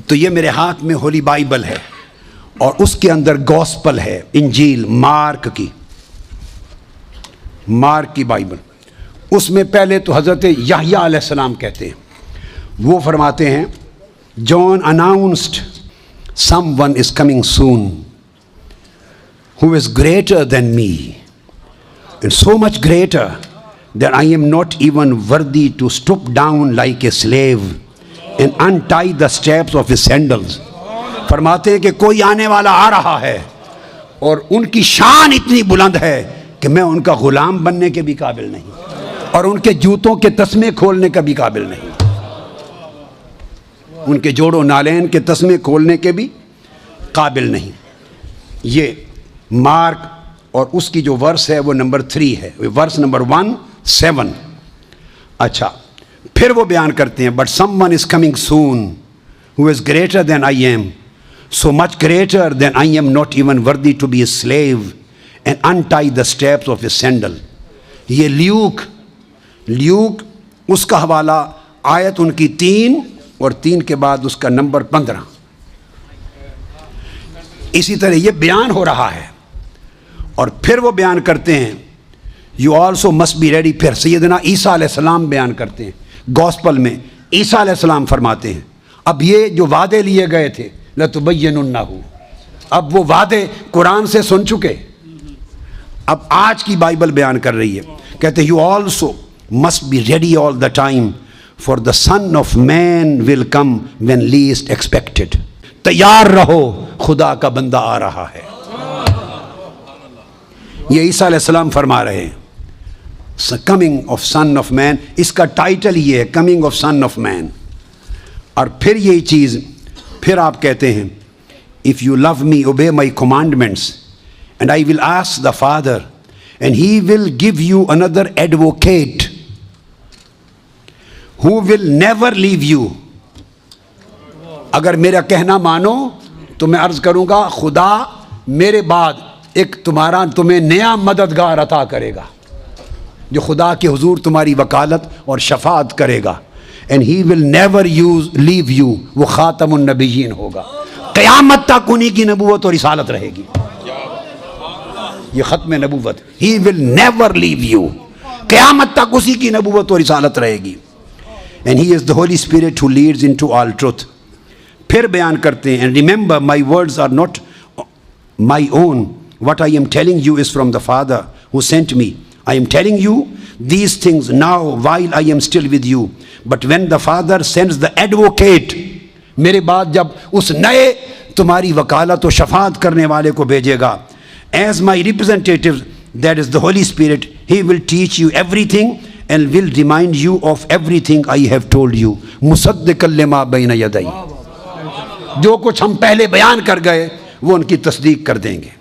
तो ये मेरे हाथ में होली बाइबल है और उसके अंदर गॉस्पल है, इंजील मार्क की बाइबल। उसमें पहले तो हज़रत याह्या अलैहिस्सलाम कहते हैं, वो फरमाते हैं John announced someone is coming soon who is greater than me and so much greater that I am not even worthy to stoop down like a slave and untie the steps of his sandals. फरमाते हैं कि कोई आने वाला आ रहा है और उनकी शान इतनी बुलंद है कि मैं उनका गुलाम बनने के भी काबिल नहीं और उनके जूतों के तस्मे खोलने का भी काबिल नहीं, उनके जोड़ों नालैन के तस्मे खोलने के भी काबिल नहीं। ये मार्क और उसकी जो वर्स है वो नंबर 3 है, वर्स नंबर 1:7। अच्छा, फिर वो बयान करते हैं but someone is coming soon who is greater than I am, so much greater than I am not even worthy to be a slave and untie the steps of his sandal. ये Luke उसका हवाला आयत उनकी 3 और 3 के बाद उसका number 15। इसी तरह ये बयान हो रहा है और फिर वो बयान करते हैं you also must be ready. फिर सैयदना ईसा अलैहिस्सलाम बयान करते हैं गॉस्पल में, ईसा अलैहिस्सलाम फरमाते हैं अब ये जो वादे लिए गए थे लतुबय्यिनुन्नहु, अब वो वादे कुरान से सुन चुके, अब आज की बाइबल बयान कर रही है, कहते you also must be ready all the time for the son of man will come when least expected. तैयार रहो, खुदा का बंदा आ रहा है। ये ईसा अलैहिस्सलाम फरमा रहे हैं coming of son of man, इसका टाइटल ये है coming of son of man. और फिर यही चीज़ फिर आप कहते हैं if you love me obey my commandments and I will ask the father and he will give you another advocate who will never leave you. अगर मेरा कहना मानो तो मैं अर्ज़ करूँगा खुदा मेरे बाद एक तुम्हें नया मददगार अता करेगा जो खुदा के हुजूर तुम्हारी वकालत और शफात करेगा। And he will never leave you, वो खातमुन नबिय्यीन होगा, क़यामत तक उन्हीं की नबूवत और रिसालत रहेगी। ये ख़त्म नबूवत, he will never leave you, क़यामत तक उसी की नबूवत और रिसालत रहेगी। And he is the Holy Spirit who leads into all truth. फिर बयान करते हैं and remember my words are not my own, what I am telling you is from the Father who sent me. I am telling you these things now while I am still with you. But when the Father sends the advocate, मेरे बाद जब उस नए तुम्हारी वकालत और शफात करने वाले को भेजेगा, as my representative, that is the Holy Spirit, he will teach you everything and will remind you of everything I have told you. मुसद्दिक़न लिमा बैन यदै, जो कुछ हम पहले बयान कर गए वो उनकी तस्दीक कर देंगे।